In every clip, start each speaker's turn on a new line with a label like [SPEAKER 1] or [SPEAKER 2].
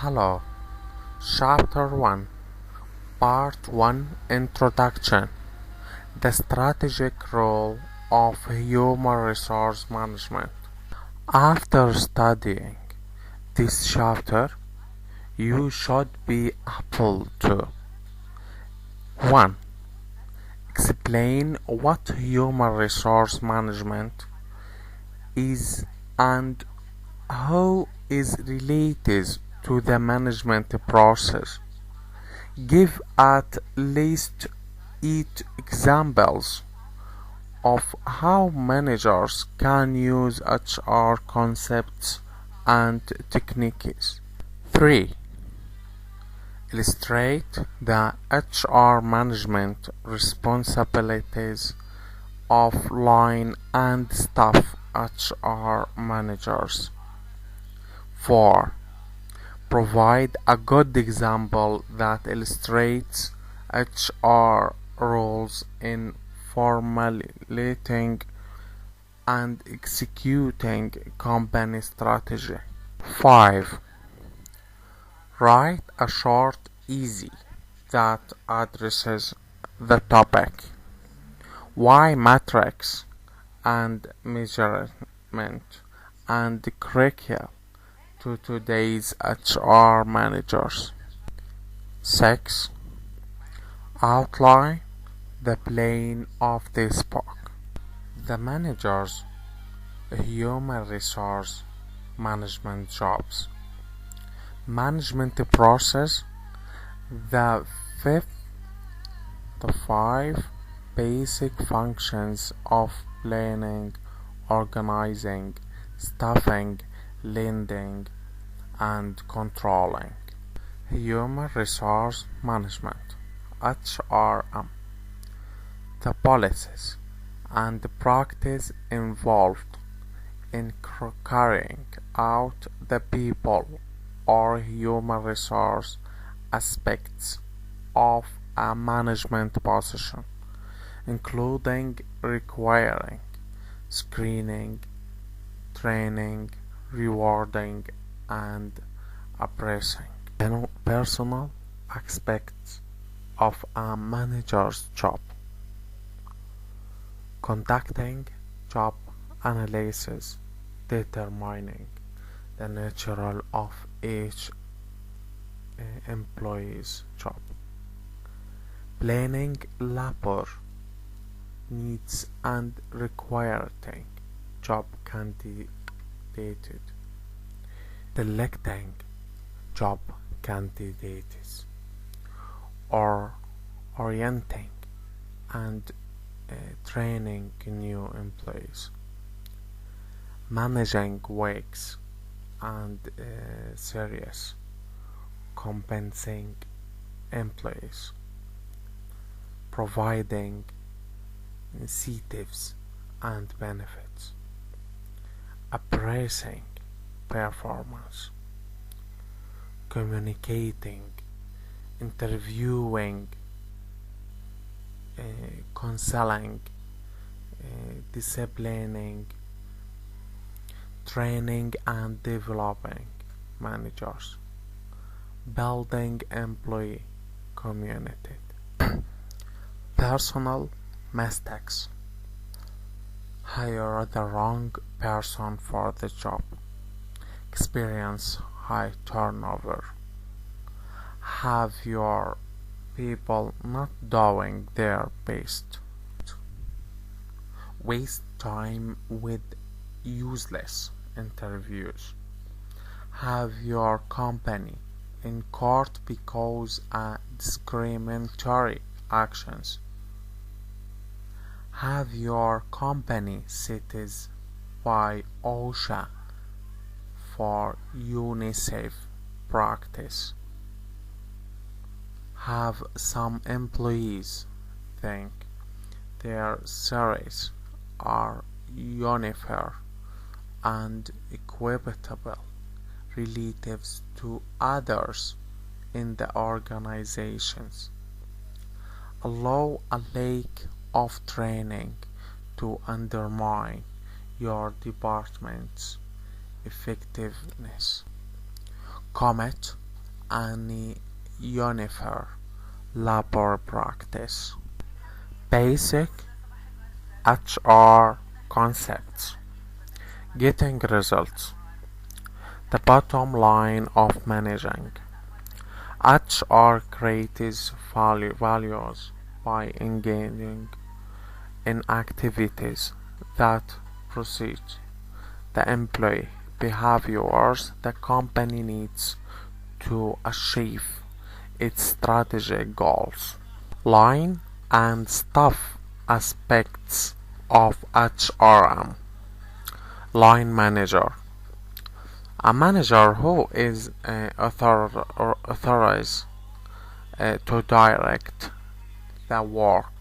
[SPEAKER 1] Hello, Chapter 1, Part 1 Introduction. The strategic role of human resource management. After studying this chapter, you should be able to 1. Explain what human resource management is and how is related to the management process. Give at least 8 examples of how managers can use HR concepts and techniques. 3. Illustrate the HR management responsibilities of line and staff HR managers. 4. Provide a good example that illustrates HR roles in formulating and executing company strategy. 5. Write a short essay that addresses the topic. Why metrics and measurement and critical to today's HR managers. 6. Outline the plan of this book. The manager's human resource management jobs. Management process. The 5 basic functions of planning, organizing, staffing, leading, and controlling. Human resource management (HRM). The policies and the practice involved in carrying out the people or human resource aspects of a management position, including requiring, screening, training, rewarding, and appraising. Personal aspects of a manager's job. Conducting job analysis, determining the nature of each employee's job. Planning labor needs and requiring job candidates. Selecting job candidates, or orienting and training new employees. Managing wages and serious compensating employees. Providing incentives and benefits. Appraising performance. Communicating, interviewing, counseling, disciplining, training and developing managers, building employee community. Personal mistakes. Hire the wrong person for the job. Experience high turnover. Have your people not doing their best. Waste time with useless interviews. Have your company in court because of discriminatory actions. Have your company cited by OSHA for UNICEF practice. Have some employees think their salaries are unfair and equitable relative to others in the organizations. Allow a lack of training to undermine your department's effectiveness. Commit any uniform labor practice. Basic HR concepts. Getting results. The bottom line of managing. HR creates values by engaging in activities that proceed the employee behaviors the company needs to achieve its strategic goals. Line and staff aspects of HRM. Line manager. A manager who is authorized to direct the work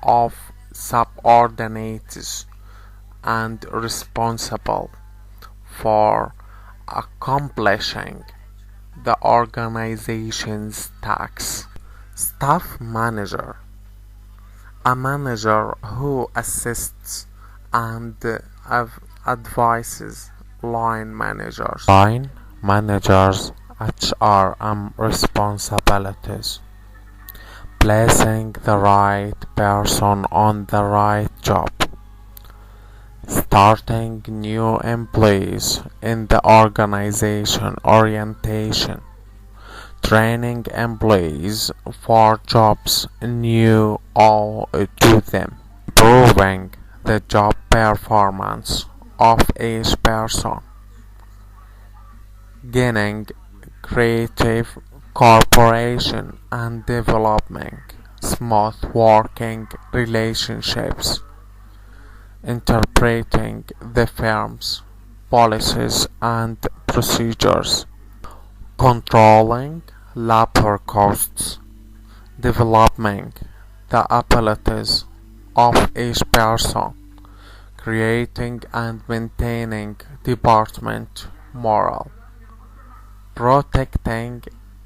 [SPEAKER 1] of subordinates and responsible for accomplishing the organization's tasks. Staff manager. A manager who assists and advises line managers. Line managers HRM responsibilities. Placing the right person on the right job. Starting new employees in the organization orientation. Training employees for jobs new to them. Improving the job performance of each person. Gaining creative cooperation and developing smooth working relationships. Interpreting the firm's policies and procedures. Controlling labor costs. Developing the abilities of each person. Creating and maintaining department morale. Protecting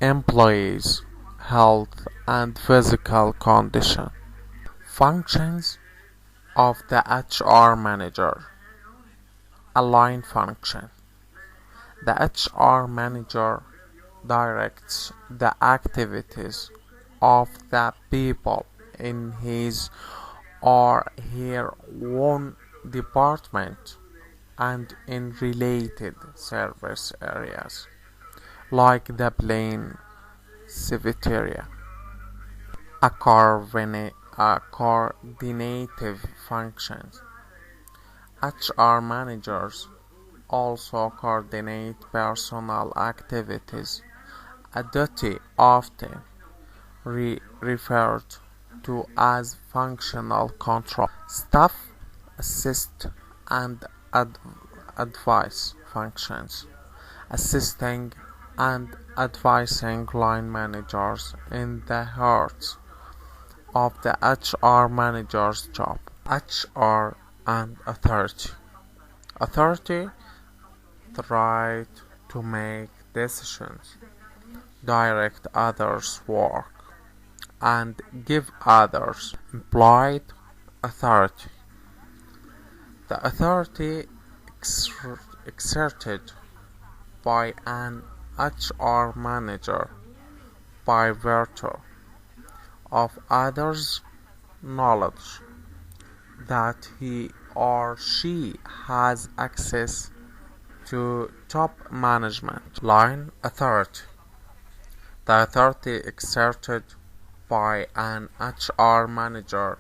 [SPEAKER 1] employees' health and physical condition. Functions of the HR manager. A line function. The HR manager directs the activities of the people in his or her own department and in related service areas like the plane cafeteria. A coordinative function. HR managers also coordinate personal activities, a duty often referred to as functional control. Staff assist and advise functions, assisting and advising line managers in the heart of the HR manager's job. HR and authority. Authority, the right to make decisions, direct others' work, and give others implied authority. The authority exerted by an HR manager by virtue of others' knowledge that he or she has access to top management. Line authority. The authority exerted by an HR manager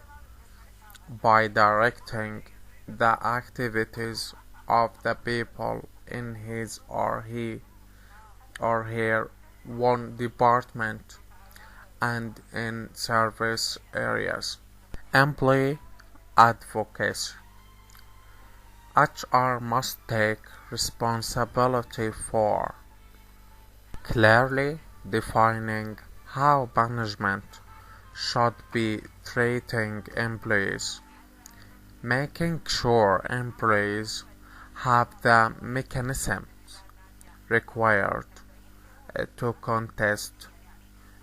[SPEAKER 1] by directing the activities of the people in his or her own department and in service areas. Employee advocacy. HR must take responsibility for clearly defining how management should be treating employees, making sure employees have the mechanisms required to contest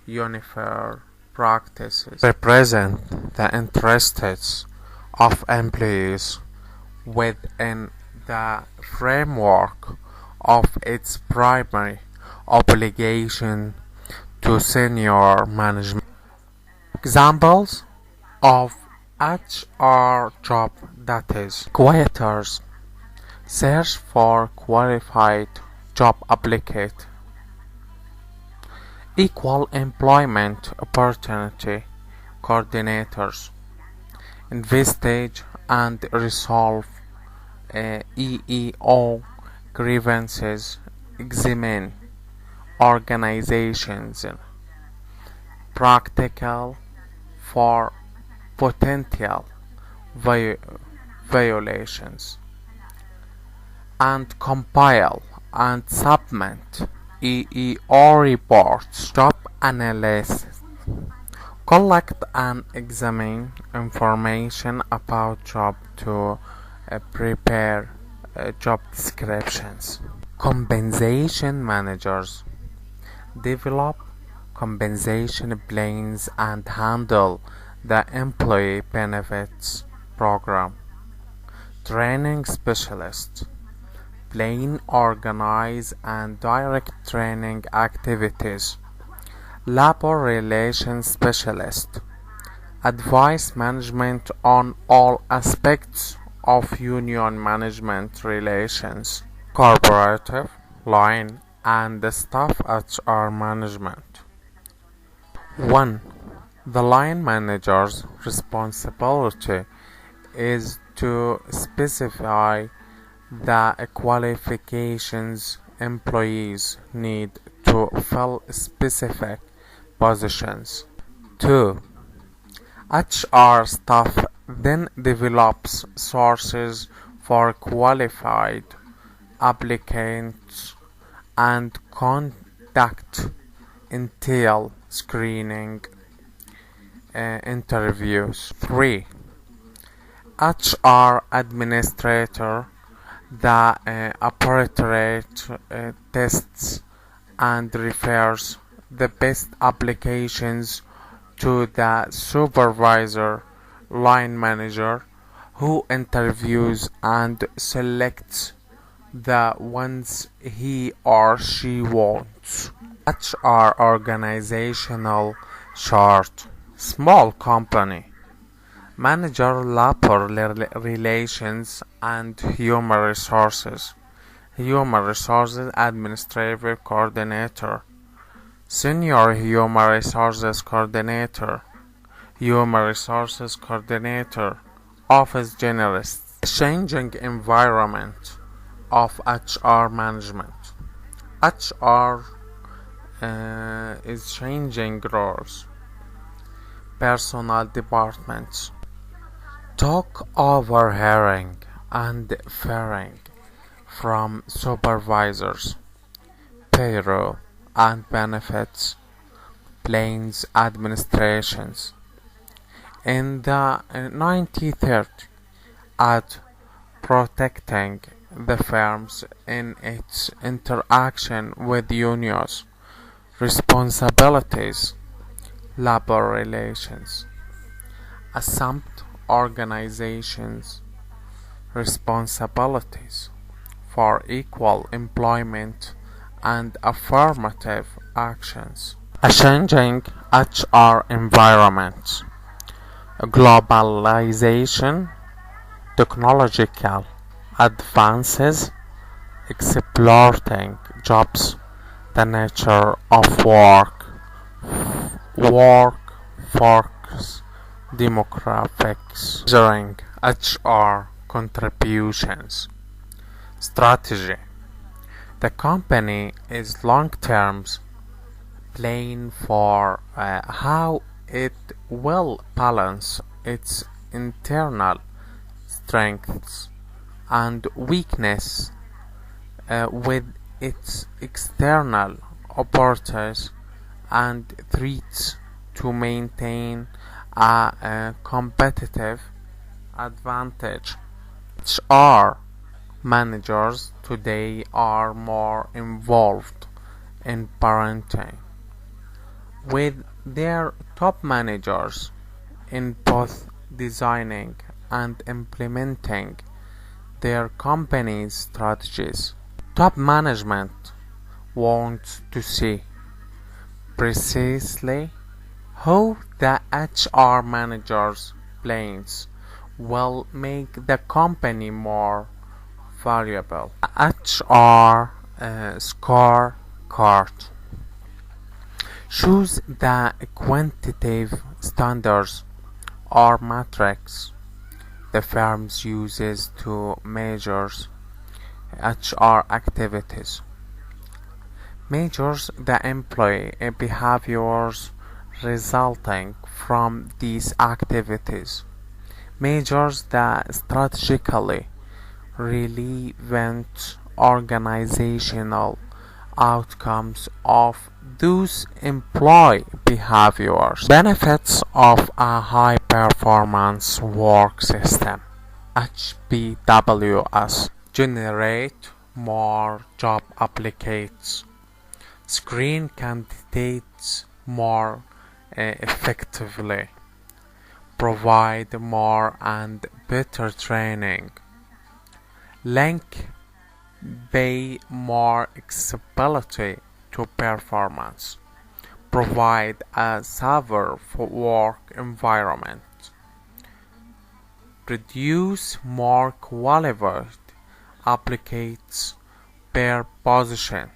[SPEAKER 1] unfair practices, represent the interests of employees within the framework of its primary obligation to senior management. Examples of HR job, that is, recruiters search for qualified job applicant, equal employment opportunity coordinators, investigate and resolve EEO grievances, examine organizations, practical for potential violations, and compile and submit EEO reports. Job analysis collect and examine information about job to prepare job descriptions. Compensation managers develop compensation plans and handle the employee benefits program. Training specialists plan, organize, and direct training activities. Labor relations specialist advise management on all aspects of union management relations, corporative, line, and the staff HR management. 1. The line manager's responsibility is to specify the qualifications employees need to fill specific positions. 2. HR staff then develops sources for qualified applicants and conduct initial screening interviews. 3. HR administrator the appropriate tests and refers the best applications to the supervisor line manager, who interviews and selects the ones he or she wants. HR organizational chart. Small company. Manager, labor relations and human resources. Human resources administrative coordinator. Senior human resources coordinator. Human resources coordinator. Office generalist. Changing environment of HR management. HR is changing roles. Personal departments. Talk overhearing and firing from supervisors. Payroll and benefits. Plans administrations. In the 1930s, at protecting the firms in its interaction with unions, responsibilities, labor relations, assumed organizations' responsibilities for equal employment and affirmative actions. A changing HR environment, globalization, technological advances, exploiting jobs, the nature of workforce demographics, measuring HR contributions. Strategy. The company is long-term plan for how it will balance its internal strengths and weaknesses with its external opportunities and threats to maintain a competitive advantage. HR managers today are more involved in parenting with their top managers in both designing and implementing their company's strategies. Top management want to see. Precisely how the HR manager's plans will make the company more valuable. HR scorecard shows the quantitative standards or metrics the firm uses to measure HR activities. Measures the employee behaviors resulting from these activities. Measures the strategically relevant organizational outcomes of those employee behaviors. Benefits of a high performance work system. HPWS generate more job applicants, screen candidates more effectively, provide more and better training, link pay more accessibility to performance, provide a safer work environment, produce more qualified applicants per position.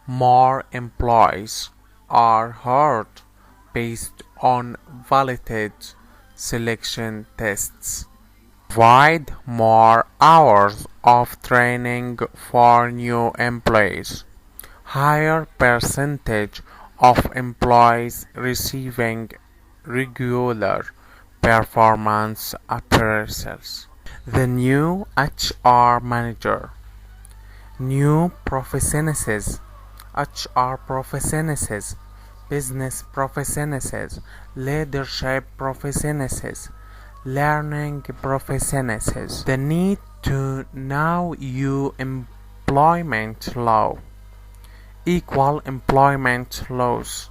[SPEAKER 1] More employees are hired based on validated selection tests. Provide more hours of training for new employees. Higher percentage of employees receiving regular performance appraisals. The new HR manager. New proficiencies. HR proficiencies, business proficiencies, leadership proficiencies, learning proficiencies. The need to know EU employment law, equal employment laws,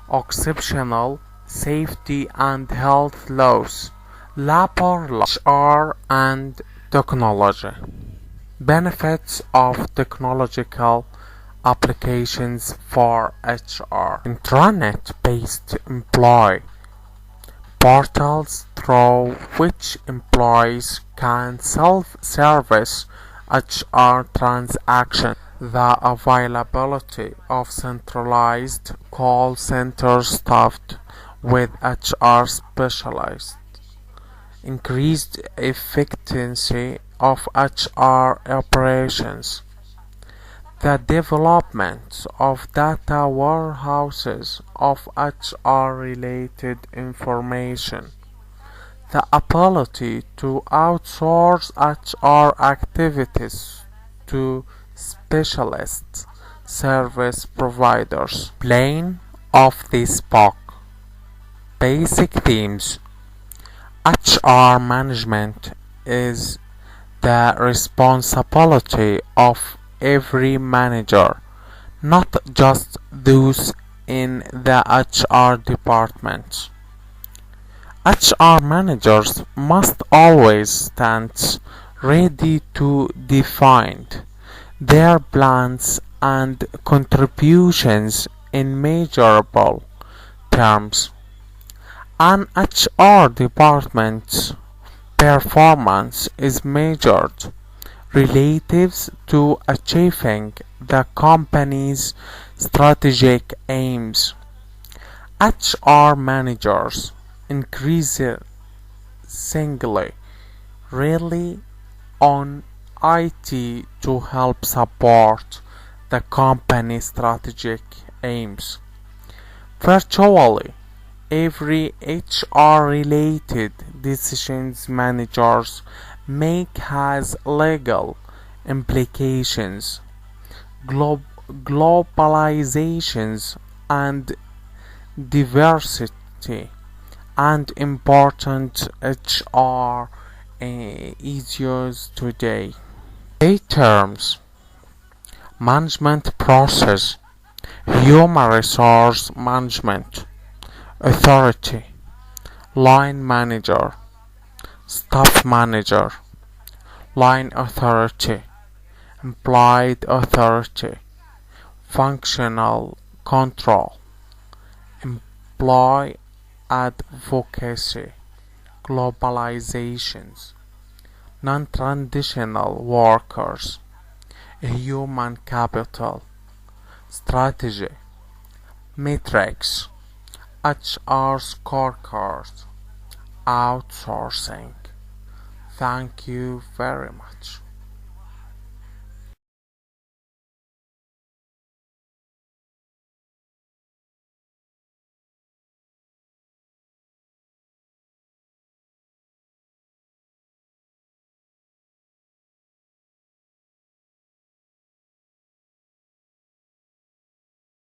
[SPEAKER 1] occupational safety and health laws, labor law, HR and technology. Benefits of technological applications for HR. Intranet-based employee portals through which employees can self-service HR transactions. The availability of centralized call centers staffed with HR specialists. Increased efficiency of HR operations. The development of data warehouses of HR-related information. The ability to outsource HR activities to specialist service providers. Plane of this book. Basic themes. HR management is the responsibility of every manager, not just those in the HR department. HR managers must always stand ready to define their plans and contributions in measurable terms. An HR department's performance is measured relative to achieving the company's strategic aims. HR managers increasingly rely on IT to help support the company's strategic aims. Virtually every HR-related decisions managers make has legal implications. Globalizations and diversity and important HR issues today. A terms: management process, human resource management, authority, line manager, staff manager, line authority, implied authority, functional control, employee advocacy, globalizations, non-traditional workers, human capital, strategy, metrics, HR scorecards, outsourcing. Thank you very much.